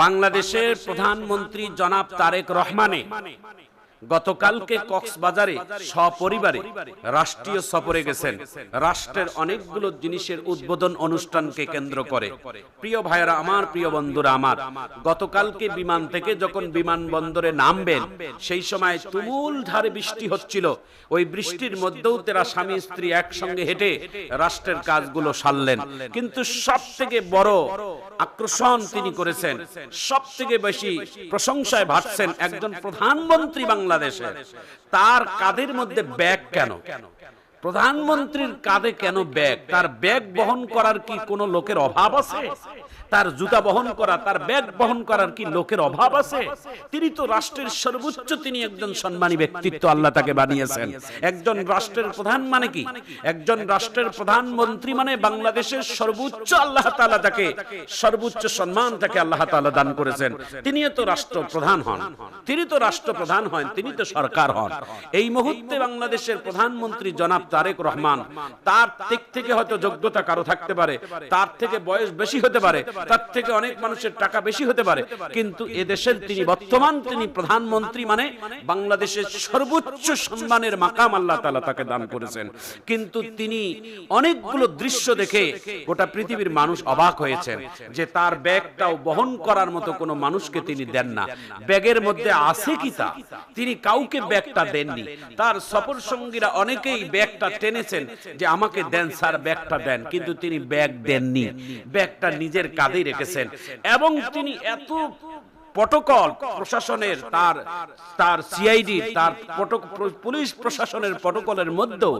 বাংলাদেশের প্রধানমন্ত্রী জনাব তারেক রহমানে গতকালকে কক্সবাজারে সপরিবারে রাষ্ট্রীয় সফরে গেছেন। রাষ্ট্রের অনেকগুলো জিনিসের উদ্বোধন অনুষ্ঠানকে কেন্দ্র করে। প্রিয় ভাইয়েরা আমার, প্রিয় বন্ধুরা আমার, গতকালকে বিমান থেকে যখন বিমানবন্দরে নামবেন সেই সময় তুমুল ধারে বৃষ্টি হচ্ছিল। ওই বৃষ্টির মধ্যেও তারা স্বামী স্ত্রী একসঙ্গে হেঁটে রাষ্ট্রের কাজগুলো সারলেন। কিন্তু সব থেকে বড় আকর্ষণ তিনি করেছেন, সব থেকে বেশি প্রশংসায় ভাসছেন একজন প্রধানমন্ত্রী বাংলাদেশের। তার কাঁধের মধ্যে ব্যাগ কেন? প্রধানমন্ত্রীর কাঁধে কেন ব্যাগ? তার ব্যাগ বহন করার কি কোনো লোকের অভাব আছে? তার জুতা বহন করা, তার ব্যাগ বহন করার কি লোকের অভাব আছে? তিনি তো রাষ্ট্রের সর্বোচ্চ, তিনি একজন সম্মানী ব্যক্তিত্ব, আল্লাহ তাকে বানিয়েছেন। একজন রাষ্ট্রের প্রধান মানে কি? একজন রাষ্ট্রের প্রধানমন্ত্রী মানে বাংলাদেশের সর্বোচ্চ, আল্লাহ তাআলা তাকে সর্বোচ্চ সম্মান তাকে আল্লাহ তাআলা দান করেছেন। তিনি তো রাষ্ট্রপ্রধান হন, তিনি তো রাষ্ট্রপ্রধান হন, তিনি তো সরকার হন। এই মুহূর্তে বাংলাদেশের প্রধানমন্ত্রী জনাব তারেক রহমান, তার দিক থেকে হয়তো যোগ্যতা কারো থাকতে পারে, তার থেকে বয়স বেশি হতে পারে, তার থেকে অনেক মানুষের টাকা বেশি হতে পারে, কিন্তু এদেশের তিনি বর্তমান তিনি প্রধানমন্ত্রী মানে বাংলাদেশের সর্বোচ্চ সম্মানের মাকাম আল্লাহ তাআলা তাকে দান করেছেন। কিন্তু তিনি অনেকগুলো দৃশ্য দেখে গোটা পৃথিবীর মানুষ অবাক হয়েছেন যে তার ব্যাগটাও বহন করার মতো কোনো মানুষকে তিনি দেন না। ব্যাগের মধ্যে আছে কি তা? তিনি কাউকে ব্যাগটা দেননি। তার সফর সঙ্গীরা অনেকেই ব্যাগটা টেনেছেন যে আমাকে দেন স্যার, ব্যাগটা দেন, কিন্তু তিনি ব্যাগ দেননি। ব্যাগটা নিজের কাঁধে রেখেছেন। এবং তিনি এত প্রটোকল প্রশাসনের, তার সিআইডি, তার পুলিশ প্রশাসনের প্রটোকলের মধ্যেও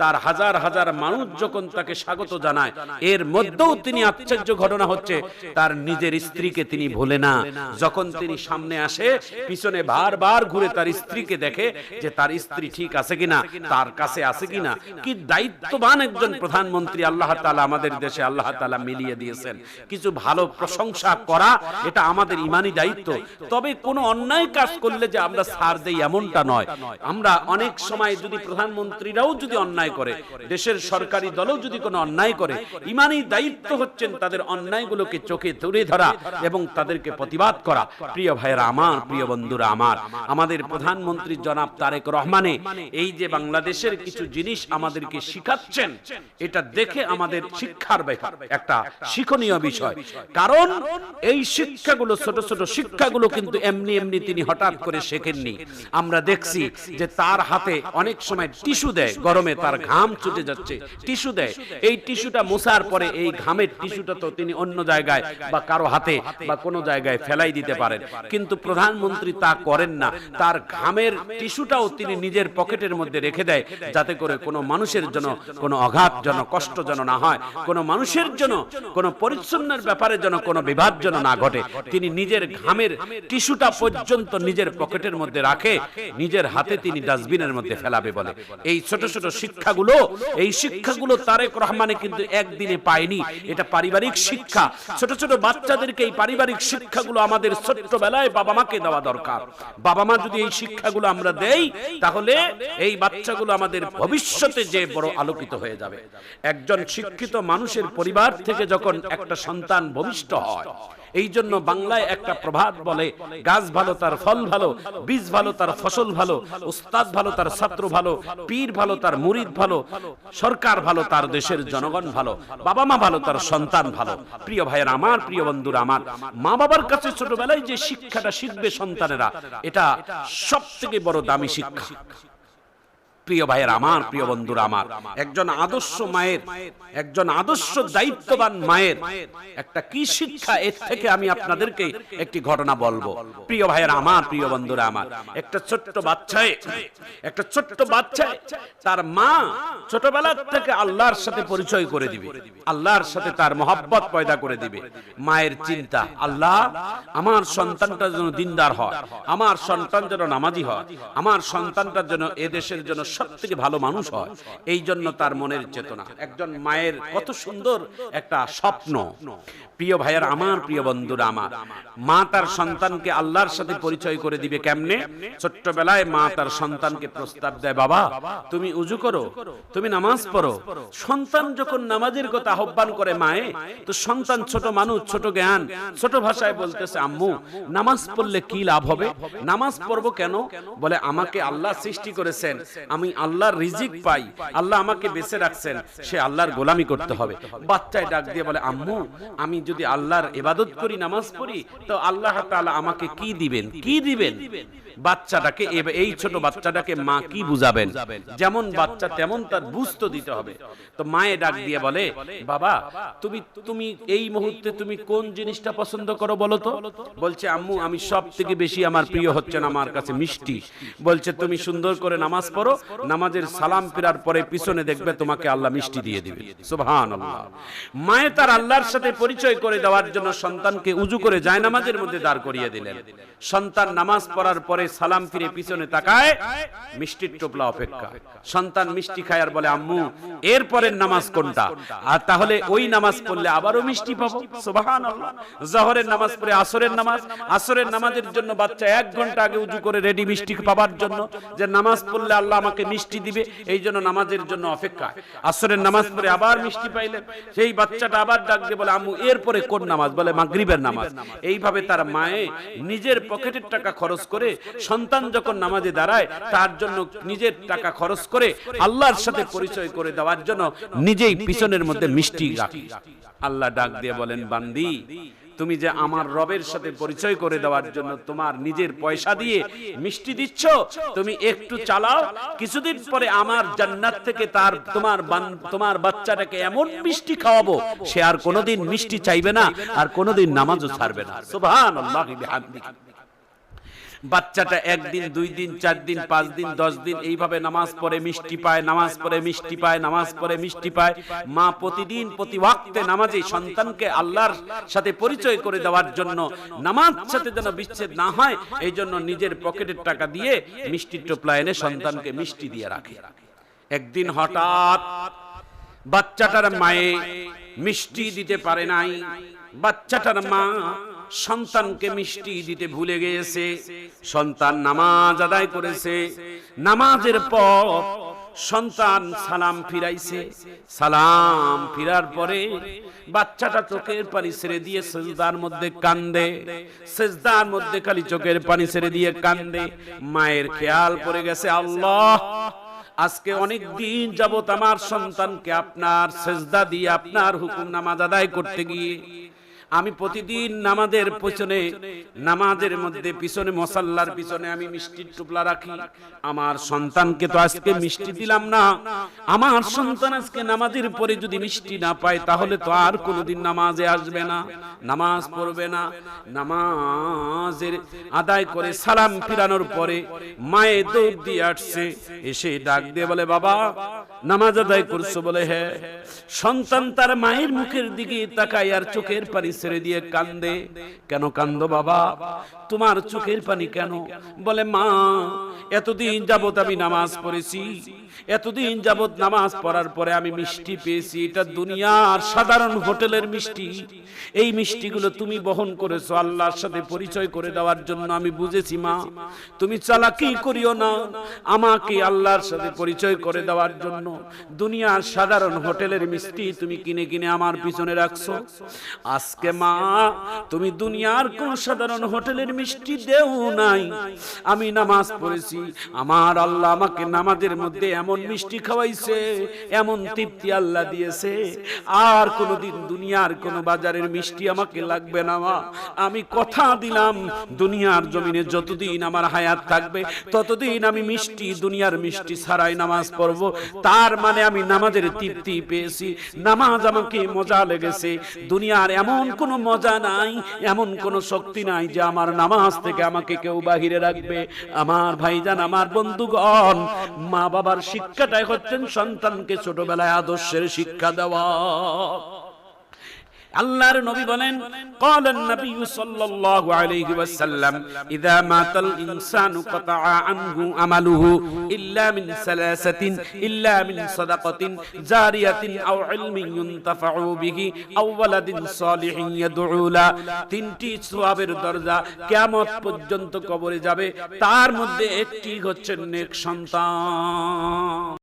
তার হাজার হাজার মানুষ যখন তাকে স্বাগত জানায়, এর মধ্যেও তিনি আশ্চর্য ঘটনা হচ্ছে তার নিজের স্ত্রীকে তিনি ভুলে না। যখন তিনি সামনে আসে পিছনে বারবার ঘুরে তার স্ত্রীকে দেখে যে তার স্ত্রী ঠিক আছে কিনা, তার কাছে আছে কিনা। কি দায়িত্ববান একজন প্রধানমন্ত্রী আল্লাহ তাআলা আমাদের দেশে আল্লাহ তাআলা মিলিয়ে দিয়েছেন। কিছু ভালো প্রশংসা করা এটা আমাদের ঈমানি দায়িত্ব। তবে কোনো অন্যায় কাজ করলে যে আমরা ছাড় দেই এমনটা নয়। আমরা অনেক সময় যদি প্রধানমন্ত্রীরাও যদি অন্যায় করে, দেশের সরকারি দলও যদি কোনো অন্যায় করে, ঈমানি দায়িত্ব হচ্ছেন তাদের অন্যায়গুলোকে চোখে তুলে ধরা এবং তাদেরকে প্রতিবাদ করা। প্রিয় ভাইয়েরা আমার, প্রিয় বন্ধুরা আমার, আমাদের প্রধানমন্ত্রী জনাব তারেক রহমানে এই যে বাংলাদেশের কিছু জিনিস আমাদেরকে শিখাচ্ছেন, এটা দেখে আমাদের শিক্ষার ব্যাপার একটা শিক্ষণীয় বিষয়। কারণ এই শিক্ষাগুলো, ছোট ছোট শিক্ষাগুলো কিন্তু এমনি এমনি তিনি হঠাৎ করে শেখেননি। আমরা দেখছি যে তার হাতে অনেক সময় টিস্যু দেয়, গরমে তার ঘাম ছুটে যাচ্ছে, টিস্যু দেয়। এই টিস্যুটা মোছার পরে এই ঘামের টিস্যুটা তো তিনি অন্য জায়গায় বা কারো হাতে বা কোনো জায়গায় ফেলাই দিতে পারেন, কিন্তু প্রধানমন্ত্রী তা করেন না। তার ঘামের টিস্যুটাও তিনি নিজের পকেটের মধ্যে রেখে দেয়, যাতে করে কোনো মানুষের জন্য কোনো আঘাত যেন, কষ্ট যেন না হয়, কোনো মানুষের জন্য কোনো পরিচ্ছন্নের ব্যাপারে যেন কোনো বিবাদ যেন না ঘটে। তিনি নিজের ঘামের টিস্যুটা পর্যন্ত নিজের পকেটের মধ্যে রাখে, নিজের হাতে তিনি ডাস্টবিনের মধ্যে ফেলাবে বলে। এই ছোট ছোট শিক্ষাগুলো, এই শিক্ষাগুলো তারেক রহমানে কিন্তু একদিনে পায়নি। এটা পারিবারিক শিক্ষা। ছোট ছোট বাচ্চাদেরকে এই পারিবারিক শিক্ষাগুলো আমাদের ছোট্টবেলায় বাবা মাকে দেওয়া দরকার। বাবা মা যদি এই শিক্ষাগুলো আমরা দেই, তাহলে এই বাচ্চাগুলো আমাদের ভবিষ্যতে যে বড় আলোকিত হয়ে যাবে। একজন শিক্ষিত মানুষের পরিবার থেকে যখন একটা সন্তান ভূমিষ্ঠ হয়, এই জন্য বাংলায় একটা প্রবাদ বলে, গাছ ভালো তার ফল ভালো, বীজ ভালো তার ফসল ভালো, উস্তাদ ভালো তার ছাত্র ভালো, পীর ভালো তার মুরিদ ভালো, সরকার ভালো তার দেশের জনগণ ভালো, বাবা মা ভালো তার সন্তান ভালো। প্রিয় ভাইয়েরা আমার, প্রিয় বন্ধুরা আমার, মা বাবার কাছে ছোটবেলায় যে শিক্ষাটা শিখবে সন্তানেরা, এটা সবথেকে বড় দামি শিক্ষা। প্রিয় ভাইয়ের আমার, প্রিয় বন্ধুরা আমার, একজন আদর্শ মায়ের, একজন আদর্শ দায়িত্ববান মায়ের একটা কি শিক্ষা, এর থেকে আমি আপনাদেরকে একটি ঘটনা বলবো। প্রিয় ভাইয়ের আমার, প্রিয় বন্ধুরা আমার, একটা ছোট্ট বাচ্চায় তার মা ছোটবেলা থেকে আল্লাহর সাথে পরিচয় করে দিবে, আল্লাহর সাথে তার মহব্বত পয়দা করে দিবে। মায়ের চিন্তা, আল্লাহ আমার সন্তানটা যেন দিনদার হয়, আমার সন্তান যেন নামাজি হয়, আমার সন্তানটার যেন এদেশের জন্য সবথেকে ভালো মানুষ হয়। এই জন্য তার মনের চেতনা। একজন মায়ের কত সুন্দর একটা স্বপ্ন। প্রিয় ভাইয়ার আমার, প্রিয় বন্ধুরা আমার, মা তার সন্তানকে আল্লাহর সাথে পরিচয় করে দিবে কেমনে? ছোট্টবেলায় মা তার সন্তানকে প্রস্তাব দেয়, বাবা তুমি উজু করো, তুমি নামাজ পড়ো। সন্তান যখন নামাজের কথা আহ্বান করে মায়ে, তো সন্তান ছোট মানুষ, ছোট জ্ঞান, ছোট ভাষায় বলতেছে, আম্মু নামাজ পড়লে কি লাভ হবে? নামাজ পড়বো কেন? বলে আমাকে আল্লাহ সৃষ্টি করেছেন, আমি আল্লাহর রিজিক পাই, আল্লাহ আমাকে বেঁচে রাখছেন, সে আল্লাহর গোলামি করতে হবে। বাচ্চায় ডাক দিয়ে বলে, আম্মু আমি যদি আল্লাহর ইবাদত করি, নামাজ পড়ি, তো আল্লাহ তাআলা আমাকে কি দিবেন? কি দিবেন? বাচ্চাটাকে, এই ছোট বাচ্চাটাকে মা কি বুঝাবেন? যেমন বাচ্চা তেমন তার বুঝতে দিতে হবে। তো মায়ে ডাক দিয়ে বলে, বাবা তুমি এই মুহূর্তে তুমি কোন জিনিসটা পছন্দ করো বলো তো? বলছে, আম্মু আমি সব থেকে বেশি আমার প্রিয় হচ্ছে আমার কাছে মিষ্টি। বলছে, তুমি সুন্দর করে নামাজ পড়ো, নামাজের সালাম ফেরার পরে পিছনে দেখবে তোমাকে আল্লাহ মিষ্টি দিয়ে দিবে। সুবহানাল্লাহ। মায়ে তার আল্লাহর সাথে পরিচয় করে দেওয়ার জন্য সন্তানকে উজু করে জায়নামাজের মধ্যে দাঁড় করিয়ে দিলেন। সন্তান নামাজ পড়ার পরে সালাম ফিরে পিছনে তাকায়, মিষ্টির টোপলা অপেক্ষা। সন্তান মিষ্টি খায় আর বলে, আম্মু এর পরের নামাজ কোনটা? আর তাহলে ওই নামাজ পড়লে আবারও মিষ্টি পাবো। সুবহানাল্লাহ। জোহরের নামাজ পড়ে আসরের নামাজ, আসরের নামাজের জন্য বাচ্চা 1 ঘন্টা আগে উজু করে রেডি মিষ্টি পাবার জন্য, যে নামাজ পড়লে আল্লাহ আমাকে মিষ্টি দিবে, এই জন্য নামাজের জন্য অপেক্ষা। আসরের নামাজ পড়ে আবার মিষ্টি পাইলেন, সেই বাচ্চাটা আবার ডাক দিয়ে বলে, আম্মু এরপরে কোন নামাজ? বলে মাগরিবের নামাজ। এইভাবে তার মায়ে নিজের পকেটের টাকা খরচ করে সন্তান যখন নামাজে দাঁড়ায়, তার জন্য নিজের টাকা খরচ করে আল্লাহর সাথে পরিচয় করে দেওয়ার জন্য নিজেই পিছনের মধ্যে মিষ্টি রাখে। আল্লাহ ডাক দিয়ে বলেন, বান্দি তুমি যে আমার রবের সাথে পরিচয় করে দেওয়ার জন্য তোমার নিজের পয়সা দিয়ে মিষ্টি দিচ্ছ, তুমি একটু চালাও, কিছুদিন পরে আমার জান্নাত থেকে তোমার বাচ্চাটাকে এমন মিষ্টি খাওয়াবো, সে আর কোনোদিন মিষ্টি চাইবে না, আর কোনোদিন নামাজও ছাড়বে না। সুবহানাল্লাহি বিহামদিহি। বাচ্চাটা 1 দিন 2 দিন 4 দিন 5 দিন 10 দিন এইভাবে নামাজ পড়ে মিষ্টি পায়, নামাজ পড়ে মিষ্টি পায়, নামাজ পড়ে মিষ্টি পায়। মা প্রতিদিন প্রতি ওয়াক্তে নামাজে সন্তানকে আল্লাহর সাথে পরিচয় করে দেওয়ার জন্য, নামাজ সাথে যেন বিচ্ছেদ না হয়, এই জন্য নিজের পকেটের টাকা দিয়ে মিষ্টির টোপলা এনে সন্তানকে মিষ্টি দিয়ে রাখে। একদিন হঠাৎ বাচ্চাটার মায়ে মিষ্টি দিতে পারে নাই। বাচ্চাটার মা সন্তানকে মিষ্টি দিতে ভুলে গিয়েছে। সন্তান নামাজ আদায় করেছে, নামাজের পর সন্তান সালাম ফিরাইছে। সালাম ফিরার পরে বাচ্চাটা চোখের পানি ছেড়ে দিয়ে সিজদার মধ্যে কান্দে, সিজদার মধ্যে খালি চোখের পানি ছেড়ে দিয়ে কান্দে। মায়ের খেয়াল পড়ে গেছে, আল্লাহ আজকে অনেক দিন যাবত আমার সন্তানকে আপনার সিজদা দিয়ে আপনার হুকুম নামাজ আদায় করতে গিয়ে আমি প্রতিদিন নামাজের পিছনে, নামাজের মধ্যে পিছনে, মুসাল্লার পিছনে আমি মিষ্টির টোপলা রাখি। আমার সন্তানকে তো আজকে মিষ্টি দিলাম না। আমার সন্তান আজকে নামাজের পরে যদি মিষ্টি না পায়, তাহলে তো আর কোনোদিন নামাজে আসবে না, নামাজ পড়বে না। নামাজের আদায় করে সালাম ফিরানোর পরে মায়ে দৌড় দিয়ে আসছে, এসে ডাক দিয়ে বলে, বাবা নামাজ আদায় করছো? বলে হ্যাঁ। সন্তান তার মায়ের মুখের দিকে তাকায় আর চোখের পানি ছেড়ে দিয়ে কান্দে। কেন কান্দো বাবা? তোমার চোখের পানি কেন? বলে, মা এতদিন যাবত আমি নামাজ পড়েছি, এতদিন যাবত নামাজ পড়ার পরে আমি মিষ্টি পেয়েছি, এটা দুনিয়ার সাধারণ হোটেলের মিষ্টি। এই মিষ্টিগুলো তুমি বহন করেছো আল্লাহর সাথে পরিচয় করে দেওয়ার জন্য। আমি বুঝেছি মা, তুমি চালাকি করিও না, আমাকে আল্লাহর সাথে পরিচয় করে দেওয়ার জন্য দুনিয়ার সাধারণ হোটেলের মিষ্টি তুমি কিনে কিনে আমার পিছনে রাখছো। আজকে মা তুমি দুনিয়ার কোন সাধারণ হোটেলের মিষ্টি দেও নাই, আমি নামাজ পড়েছি, আমার আল্লাহ আমাকে নামাজের মধ্যে এমন মিষ্টি খাওয়াইছে, এমন তৃপ্তি আল্লাহ দিয়েছে, আর কোনদিন দুনিয়ার কোন বাজারের মিষ্টি আমাকে লাগবে না মা। আমি কথা দিলাম দুনিয়ার জমিনে যতদিন আমার হায়াত থাকবে ততদিন আমি মিষ্টি, দুনিয়ার মিষ্টি ছাড়াই নামাজ পড়ব। তার মানে আমি নামাজের তৃপ্তি পেয়েছি, নামাজ আমাকে মজা লেগেছে। দুনিয়ার এমন কোন মজা নাই, এমন কোন শক্তি নাই যে আমার নামাজ থেকে আমাকে কেউ বাহিরে রাখবে। আমার ভাইজান, আমার বন্ধুগণ, মা বাবার শিক্ষাটাই হচ্ছেন সন্তানকে ছোটবেলায় আদর্শের শিক্ষা দেওয়া। আল্লাহর নবী বলেন ক্বালান নবী সাল্লাল্লাহু আলাইহি ওয়াসাল্লাম ইযা মাতাল ইনসানু কাতাআ আনহু আমালুহু ইল্লা মিন সালাসাতিন ইল্লা মিন সাদাকাতিন জারিয়াতিন আও ইলমিন ইউনতাফাউ বিহি আও ওয়ালাদিন সালিহিন ইয়াদউ লা। তিনটি সওয়াবের দরজা কিয়ামত পর্যন্ত কবরে যাবে, তার মধ্যে একটি হচ্ছে নেক সন্তান।